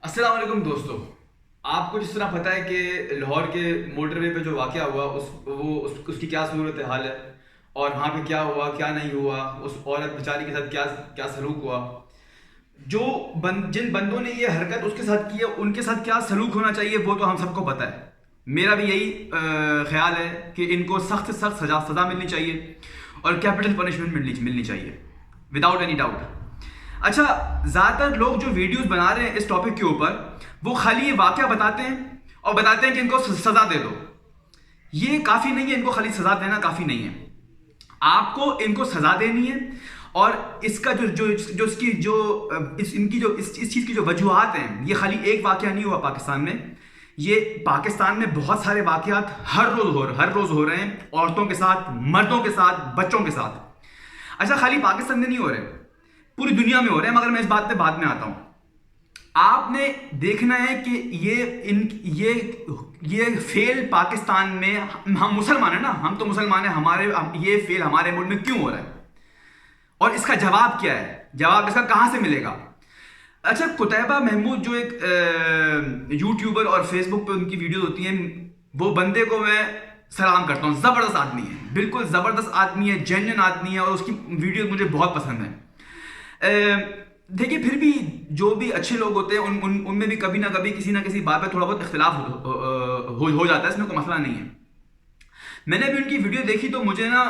السلام علیکم دوستو. آپ کو جس طرح پتہ ہے کہ لاہور کے موٹر وے پہ جو واقعہ ہوا اس کی کیا صورت حال ہے اور وہاں پہ کیا ہوا کیا نہیں ہوا, اس عورت بیچاری کے ساتھ کیا کیا سلوک ہوا, جن بندوں نے یہ حرکت اس کے ساتھ کی ہے ان کے ساتھ کیا سلوک ہونا چاہیے وہ تو ہم سب کو پتہ ہے. میرا بھی یہی خیال ہے کہ ان کو سخت سے سخت سزا ملنی چاہیے اور کیپٹل پنشمنٹ ملنی چاہیے وداؤٹ اینی ڈاؤٹ. اچھا, زیادہ تر لوگ جو ویڈیوز بنا رہے ہیں اس ٹاپک کے اوپر وہ خالی یہ واقعہ بتاتے ہیں اور بتاتے ہیں کہ ان کو سزا دے دو. یہ کافی نہیں ہے, ان کو خالی سزا دینا کافی نہیں ہے. آپ کو ان کو سزا دینی ہے اور اس کا اس چیز کی جو وجوہات ہیں, یہ خالی ایک واقعہ نہیں ہوا پاکستان میں. یہ پاکستان میں بہت سارے واقعات ہر روز ہو رہے ہیں, عورتوں کے ساتھ, مردوں کے ساتھ, بچوں کے ساتھ. اچھا, خالی پاکستان میں نہیں ہو رہے, پوری دنیا میں ہو رہے ہیں, مگر میں اس بات پہ بعد میں آتا ہوں. آپ نے دیکھنا ہے کہ یہ فیل پاکستان میں, ہم مسلمان ہیں نا, ہم تو مسلمان ہیں, یہ فیل ہمارے ملک میں کیوں ہو رہا ہے اور اس کا جواب کیا ہے, جواب اس کا کہاں سے ملے گا. اچھا, قطیبہ محمود جو ایک یوٹیوبر اور فیس بک پہ ان کی ویڈیوز ہوتی ہیں, وہ بندے کو میں سلام کرتا ہوں. زبردست آدمی ہے, بالکل زبردست آدمی ہے, جینوئن آدمی ہے اور اس کی ویڈیوز مجھے بہت پسند ہیں. دیکھیے, پھر بھی جو بھی اچھے لوگ ہوتے ہیں ان میں بھی کبھی نہ کبھی کسی نہ کسی بات پہ تھوڑا بہت اختلاف ہو جاتا ہے, اس میں کوئی مسئلہ نہیں ہے. میں نے بھی ان کی ویڈیو دیکھی تو مجھے نا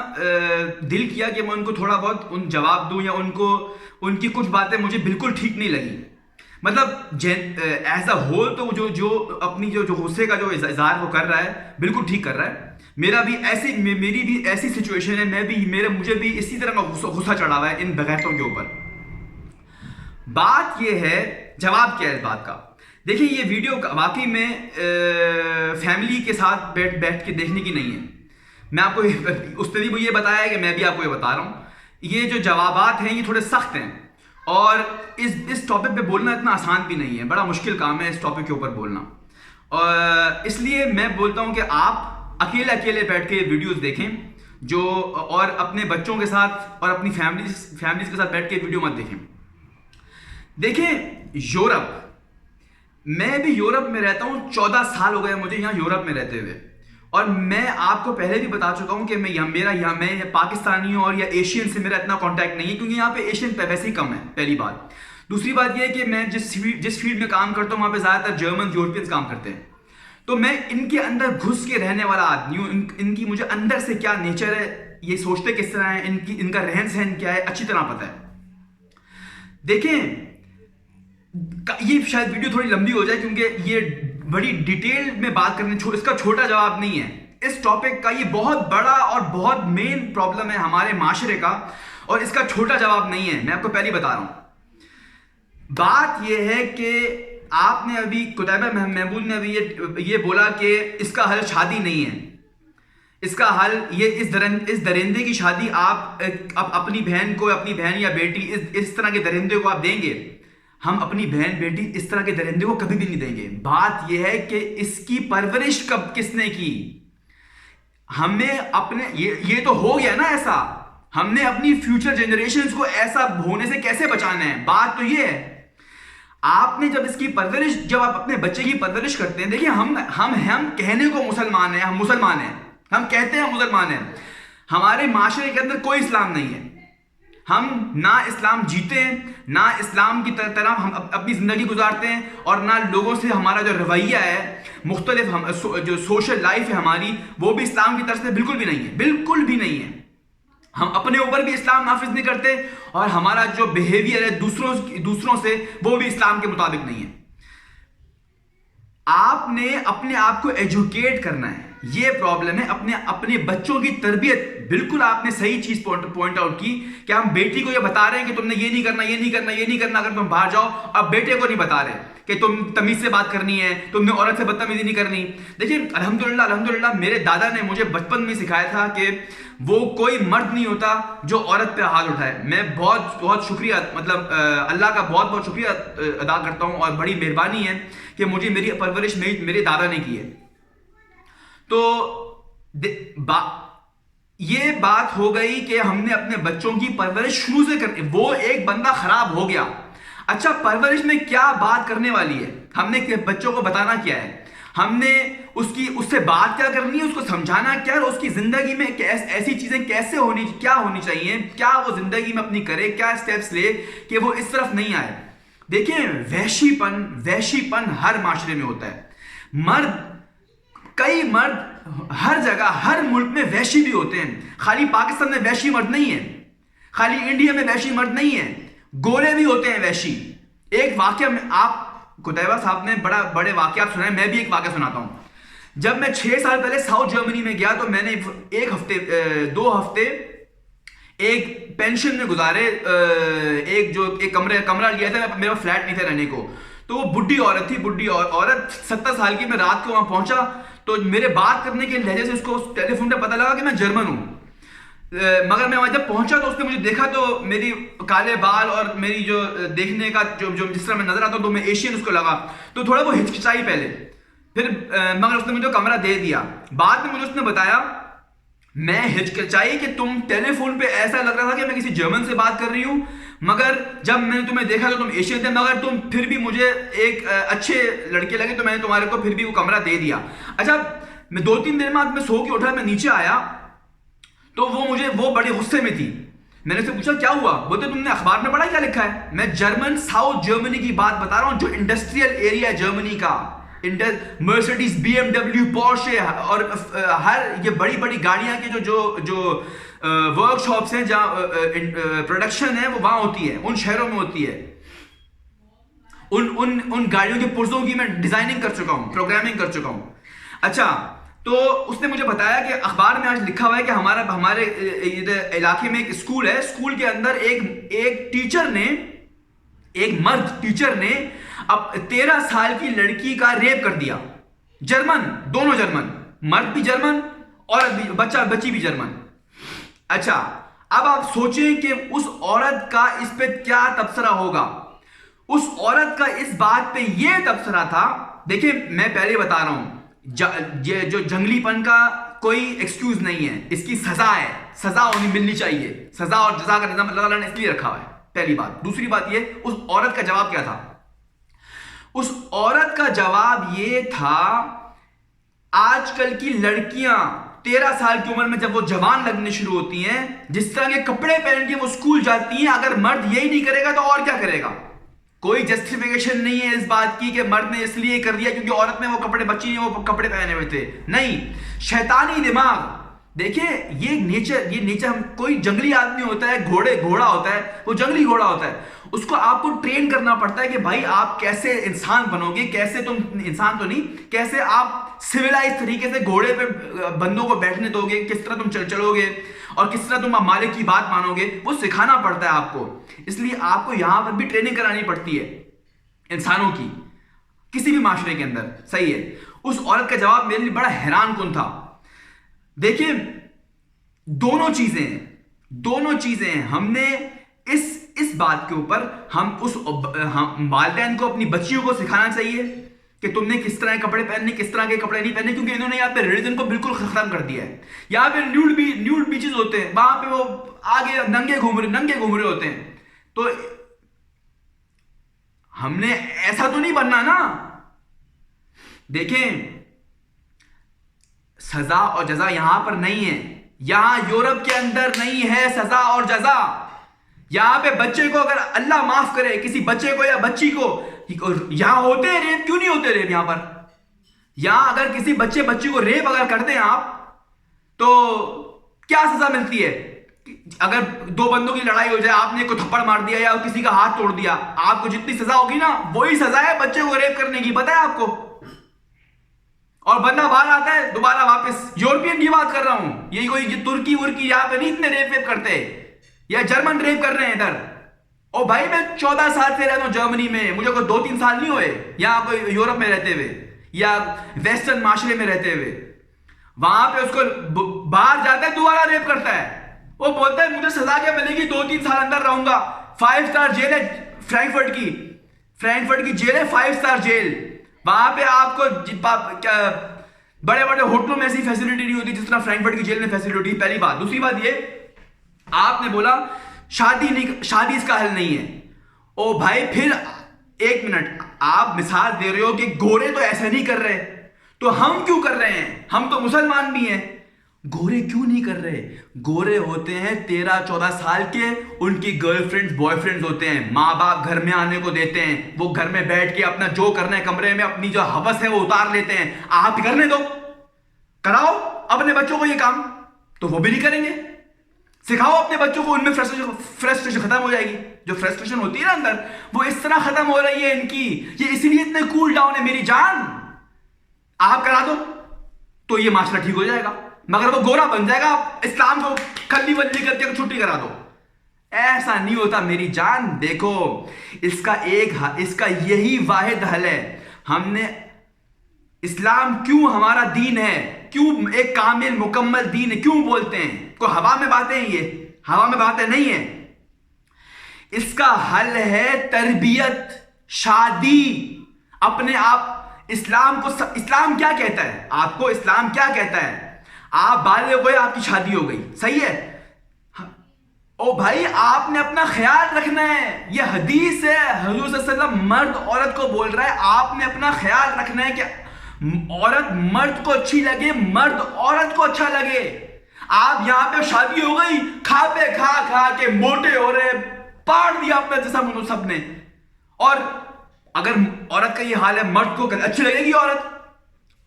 دل کیا کہ میں ان کو تھوڑا بہت جواب دوں, یا ان کی کچھ باتیں مجھے بالکل ٹھیک نہیں لگی. مطلب ایز اے ہول تو جو اپنی جو غصے کا جو اظہار وہ کر رہا ہے بالکل ٹھیک کر رہا ہے. میری بھی ایسی سچویشن ہے, مجھے بھی اسی طرح کا غصہ چڑھا ہوا ہے ان بغیرتوں کے اوپر. بات یہ ہے, جواب کیا ہے اس بات کا. دیکھیں, یہ ویڈیو واقعی میں فیملی کے ساتھ بیٹھ کے دیکھنے کی نہیں ہے. میں آپ کو اس نے بھی یہ بتایا ہے کہ میں بھی آپ کو یہ بتا رہا ہوں. یہ جو جوابات ہیں یہ تھوڑے سخت ہیں اور اس ٹاپک پہ بولنا اتنا آسان بھی نہیں ہے, بڑا مشکل کام ہے اس ٹاپک کے اوپر بولنا. اور اس لیے میں بولتا ہوں کہ آپ اکیلے بیٹھ کے ویڈیوز دیکھیں اور اپنے بچوں کے ساتھ اور اپنی فیملیز کے ساتھ بیٹھ کے ویڈیو مت دیکھیں. دیکھیں, یورپ, میں بھی یورپ میں رہتا ہوں, 14 سال ہو گئے مجھے یہاں یورپ میں رہتے ہوئے, اور میں آپ کو پہلے بھی بتا چکا ہوں کہ میں پاکستانی ہوں اور یا ایشین سے میرا اتنا کانٹیکٹ نہیں ہے, کیونکہ یہاں پہ ایشین ویسے ہی کم ہے, پہلی بات. دوسری بات یہ ہے کہ میں جس فیلڈ میں کام کرتا ہوں وہاں پہ زیادہ تر جرمن یورپینز کام کرتے ہیں, تو میں ان کے اندر گھس کے رہنے والا آدمی ہوں. ان کی مجھے اندر سے کیا نیچر ہے, یہ سوچتے کس طرح ہیں, ان کا رہن سہن کیا ہے, اچھی طرح پتہ ہے. دیکھیں, یہ شاید ویڈیو تھوڑی لمبی ہو جائے کیونکہ یہ بڑی ڈیٹیل میں بات کرنے, اس کا چھوٹا جواب نہیں ہے. اس ٹاپک کا یہ بہت بڑا اور بہت مین پرابلم ہے ہمارے معاشرے کا, اور اس کا چھوٹا جواب نہیں ہے. میں آپ کو پہلے بتا رہا ہوں. بات یہ ہے کہ آپ نے ابھی قطیبہ محمود نے ابھی یہ بولا کہ اس کا حل شادی نہیں ہے. اس کا حل یہ اس درندے کی شادی آپ اپنی بہن یا بیٹی اس طرح کے درندے کو آپ دیں گے. ہم اپنی بہن بیٹی اس طرح کے درندے کو کبھی بھی نہیں دیں گے. بات یہ ہے کہ اس کی پرورش کس نے کی. ہمیں یہ تو ہو گیا نا ایسا, ہم نے اپنی فیوچر جنریشنز کو ایسا ہونے سے کیسے بچانا ہے. بات تو یہ ہے, آپ نے جب آپ اپنے بچے کی پرورش کرتے ہیں, دیکھیں ہم کہنے کو مسلمان ہیں, ہم کہتے ہیں مسلمان ہیں, ہمارے معاشرے کے اندر کوئی اسلام نہیں ہے. ہم نہ اسلام جیتے ہیں, نہ اسلام کی طرح ہم اپنی زندگی گزارتے ہیں, اور نہ لوگوں سے ہمارا جو رویہ ہے مختلف جو سوشل لائف ہے ہماری, وہ بھی اسلام کی طرف سے بالکل بھی نہیں ہے, بالکل بھی نہیں ہے. ہم اپنے اوپر بھی اسلام نافذ نہیں کرتے, اور ہمارا جو بیہیویئر ہے دوسروں سے وہ بھی اسلام کے مطابق نہیں ہے. آپ نے اپنے آپ کو ایجوکیٹ کرنا ہے, یہ پرابلم ہے. اپنے بچوں کی تربیت, بالکل آپ نے صحیح چیز پوائنٹ آؤٹ کی کہ ہم بیٹی کو یہ بتا رہے ہیں کہ تم نے یہ نہیں کرنا اگر تم باہر جاؤ. اب بیٹے کو نہیں بتا رہے کہ تم تمیز سے بات کرنی ہے, تم نے عورت سے بدتمیزی نہیں کرنی. دیکھیں, الحمدللہ میرے دادا نے مجھے بچپن میں سکھایا تھا کہ وہ کوئی مرد نہیں ہوتا جو عورت پہ ہاتھ اٹھائے. میں بہت شکریہ, مطلب اللہ کا بہت شکریہ ادا کرتا ہوں, اور بڑی مہربانی ہے کہ مجھے میری پرورش میرے دادا نے کی ہے. تو یہ بات ہو گئی کہ ہم نے اپنے بچوں کی پرورش شروع سے کرنی. وہ ایک بندہ خراب ہو گیا, اچھا پرورش میں کیا بات کرنے والی ہے, ہم نے بچوں کو بتانا کیا ہے, ہم نے اس سے بات کیا کرنی ہے, اس کو سمجھانا کیا ہے, اور اس کی زندگی میں ایسی چیزیں کیسے کیا ہونی چاہیے, کیا وہ زندگی میں اپنی کرے, کیا اسٹیپس لے کہ وہ اس طرف نہیں آئے. دیکھیں وحشی پن ہر معاشرے میں ہوتا ہے. کئی مرد ہر جگہ ہر ملک میں وحشی بھی ہوتے ہیں. خالی پاکستان میں وحشی مرد نہیں ہے, خالی انڈیا میں وحشی مرد نہیں ہے, گورے بھی ہوتے ہیں وحشی. ایک واقعہ میں آپ قتیبہ صاحب نے بڑے واقعات سنائے, میں بھی ایک واقعہ سناتا ہوں. جب میں 6 سال پہلے ساؤتھ جرمنی میں گیا تو میں نے 2 ہفتے ایک پینشن میں گزارے. ایک کمرہ لیا تھا, میرا فلیٹ نہیں تھا رہنے کو. تو وہ بڈھی عورت تھی, بڈھی عورت 70 سال کی. میں رات کو وہاں پہنچا تو میرے بات کرنے کے لہجے سے اس کو ٹیلی فون پہ پتہ لگا کہ میں جرمن ہوں. مگر میں وہاں جب پہنچا تو اس نے مجھے دیکھا تو میری کالے بال اور میری جو دیکھنے کا جو جس طرح میں نظر آتا ہوں تو میں ایشین اس کو لگا, تو تھوڑا وہ ہچکچائی پہلے, پھر مگر اس نے مجھے کمرہ دے دیا. بعد میں مجھے اس نے بتایا میں ہچکچائی کہ تم ٹیلی فون پہ ایسا لگ رہا تھا کہ میں کسی جرمن سے بات کر رہی ہوں, مگر جب میں نے تمہیں دیکھا تو تم ایشین تھے, مگر تم پھر بھی مجھے ایک اچھے لڑکے لگے تو میں نے تمہارے کو پھر بھی وہ کمرہ دے دیا. اچھا میں 2-3 دن بعد میں سو کے اٹھا, میں نیچے آیا تو وہ بڑے غصے میں تھی. میں نے اسے پوچھا کیا ہوا, بولتے تم نے اخبار میں پڑھا کیا لکھا ہے. میں ساؤتھ جرمنی کی بات بتا رہا ہوں, جو انڈسٹریل ایریا جرمنی کا, مرسیڈیز, BMW, پورشے اور ہر یہ بڑی گاڑیاں کی جو ورک شاپس ہیں جہاں پروڈکشن ہے وہ وہاں ہوتی ہے, ان شہروں میں ہوتی ہے. ان گاڑیوں کے پرزوں کی میں ڈیزائننگ کر چکا ہوں, پروگرامنگ کر چکا ہوں. اچھا تو اس نے مجھے بتایا کہ اخبار میں آج لکھا ہوا ہے کہ ہمارے علاقے میں ایک اسکول ہے, اسکول کے اندر ایک مرد ٹیچر نے اب 13 سال کی لڑکی کا ریپ کر دیا. دونوں جرمن, مرد بھی جرمن اور بچی بھی جرمن. اچھا اب آپ سوچیں کہ اس عورت کا اس پہ کیا تبصرہ ہوگا. اس عورت کا اس بات پہ یہ تبصرہ تھا, دیکھیں میں پہلے بتا رہا ہوں جو جنگلی پن کا کوئی ایکسکیوز نہیں ہے, اس کی سزا ہے, سزا ملنی چاہیے. سزا اور جزا کا نظام اللہ تعالیٰ نے اس لیے رکھا ہوا ہے, پہلی بات. دوسری بات یہ, اس عورت کا جواب کیا تھا. اس عورت کا جواب یہ تھا آج کل کی لڑکیاں 13 سال کی عمر میں جب وہ جوان لگنے شروع ہوتی ہیں, جس طرح کے کپڑے پہن کے وہ اسکول جاتی ہیں, اگر مرد یہی نہیں کرے گا تو اور کیا کرے گا. کوئی جسٹیفیکیشن نہیں ہے اس بات کی کہ مرد نے اس لیے کر دیا کیونکہ عورت میں وہ کپڑے, بچی نے وہ کپڑے پہنے ہوئے تھے. نہیں, شیطانی دماغ. دیکھیں یہ نیچر ہم, کوئی جنگلی آدمی ہوتا ہے, گھوڑا ہوتا ہے, وہ جنگلی گھوڑا ہوتا ہے, اس کو آپ کو ٹرین کرنا پڑتا ہے کہ بھائی آپ کیسے انسان بنو گے, کیسے تم انسان تو نہیں, کیسے آپ سویلائز طریقے سے گھوڑے پہ بندوں کو بیٹھنے دو گے, کس طرح تم چلو گے اور کس طرح تم مالک کی بات مانو گے, وہ سکھانا پڑتا ہے آپ کو. اس لیے آپ کو یہاں پر بھی ٹریننگ کرانی پڑتی ہے انسانوں کی, کسی بھی معاشرے کے اندر. صحیح ہے. اس عورت کا جواب میرے لیے بڑا حیران کن تھا. دیکھیں دونوں چیزیں ہیں. ہم نے اس بات کے اوپر ہم والدین کو اپنی بچیوں کو سکھانا چاہیے کہ تم نے کس طرح کے کپڑے پہننے, کس طرح کے کپڑے نہیں پہننے, کیونکہ انہوں نے یہاں پہ ریلیجن کو بالکل ختم کر دیا ہے. یہاں پہ نیوڈ بیچز ہوتے ہیں, وہاں پہ وہ آگے ننگے گھوم رہے ہوتے ہیں. تو ہم نے ایسا تو نہیں بننا نا. دیکھیں سزا اور جزا یہاں پر نہیں ہے, یہاں یورپ کے اندر نہیں ہے سزا اور جزا. یہاں پہ بچے کو اگر اللہ معاف کرے, کسی بچے کو یا بچی کو, یہاں ہوتے ہیں ریپ, کیوں نہیں ہوتے ریپ یہاں پر. یہاں اگر کسی بچی کو ریپ اگر کر دیں آپ تو کیا سزا ملتی ہے. اگر 2 بندوں کی لڑائی ہو جائے, آپ نے کوئی تھپڑ مار دیا یا کسی کا ہاتھ توڑ دیا, آپ کو جتنی سزا ہوگی نا وہی سزا ہے بچے کو ریپ کرنے کی, پتہ ہے آپ کو. اور بندہ باہر آتا ہے دوبارہ واپس. یورپین کی بات کر رہا ہوں, یہ ترکی ورکی یہاں پہ نہیں اتنے ریپ کرتے, یا جرمن ریپ کر رہے ہیں ادھر. اور بھائی میں 14 سال سے رہتا ہوں جرمنی میں, مجھے کوئی 2-3 سال نہیں ہوئے یہاں کوئی یورپ میں رہتے ہوئے یا ویسٹرن معاشرے میں رہتے ہوئے. وہاں پہ اس کو باہر جاتا ہے دوبارہ ریپ کرتا ہے, وہ بولتا ہے مجھے سزا کیا ملے گی, 2-3 سال اندر رہوں گا. 5 سٹار جیل ہے فرینکفرٹ کی جیل ہے, 5 سٹار جیل. وہاں پہ آپ کو بڑے ہوٹلوں میں ایسی فیسلٹی نہیں ہوتی جس طرح فرینکفرٹ کی جیل میں فیسلٹی. پہلی بات. دوسری بات یہ, آپ نے بولا شادی اس کا حل نہیں ہے. او بھائی پھر ایک منٹ، آپ مثال دے رہے ہو کہ گورے تو ایسا نہیں کر رہے، تو ہم کیوں کر رہے ہیں؟ ہم تو مسلمان بھی ہیں۔ گورے کیوں نہیں کر رہے؟ گورے ہوتے ہیں 13-14 سال کے، ان کی گرل فرینڈ بوائے فرینڈ ہوتے ہیں، ماں باپ گھر میں آنے کو دیتے ہیں، وہ گھر میں بیٹھ کے اپنا جو کرنا ہے کمرے میں اپنی جو ہوس ہے وہ اتار لیتے ہیں۔ آپ کرنے دو، کراؤ اپنے بچوں کو یہ کام، تو وہ بھی نہیں کریں گے۔ سکھاؤ اپنے بچوں کو، ان میں فرسٹریشن ختم ہو جائے گی۔ جو فرسٹریشن ہوتی ہے نا اندر، وہ اس طرح ختم ہو رہی ہے ان کی، یہ اسی لیے اتنے کول ڈاؤن ہے میری جان۔ آپ کرا دو تو یہ معاشرہ ٹھیک ہو جائے گا، مگر وہ گورا بن جائے گا، اسلام کو کھلی بلی کر کے چھٹی کرا دو۔ ایسا نہیں ہوتا میری جان۔ دیکھو اس کا یہی واحد حل ہے۔ ہم نے اسلام کیوں ہمارا دین ہے، کیوں ایک کامل مکمل دین ہے، کیوں بولتے ہیں؟ کوئی ہوا میں باتیں ہیں؟ یہ ہوا میں باتیں نہیں ہیں۔ اس کا حل ہے تربیت، شادی، اپنے آپ۔ اسلام کیا کہتا ہے آپ کو؟ اسلام کیا کہتا ہے؟ آپ بالغ ہوئے، آپ کی شادی ہو گئی، صحیح ہے؟ او بھائی آپ نے اپنا خیال رکھنا ہے، یہ حدیث ہے، حضور صلی اللہ علیہ وسلم مرد عورت کو بول رہا ہے، آپ نے اپنا خیال رکھنا ہے کہ عورت مرد کو اچھی لگے، مرد عورت کو اچھا لگے۔ آپ یہاں پہ شادی ہو گئی، کھا پہ کھا کے موٹے ہو رہے، پاڑ دیا اپنا جسم سب نے، اور اگر عورت کا یہ حال ہے مرد کو اچھی لگے گی عورت؟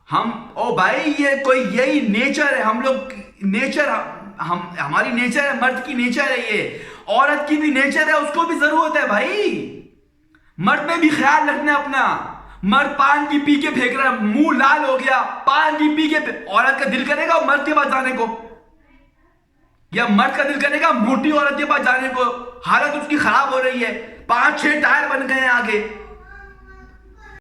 او بھائی یہ کوئی یہی نیچر ہے، ہم لوگ نیچر، ہماری نیچر ہے، مرد کی نیچر ہے، یہ عورت کی بھی نیچر ہے، اس کو بھی ضرورت ہے بھائی۔ مرد میں بھی خیال رکھنا اپنا۔ مرد پان کی پی کے پھینک رہا ہے، منہ لال ہو گیا، پان کی پی کے، عورت کا دل کرے گا مرد کے پاس جانے کو، یا مرد کا دل کرے گا موٹی عورت کے پاس جانے کو؟ حالت اس کی خراب ہو رہی ہے، 5-6 ٹائر بن گئے ہیں آگے،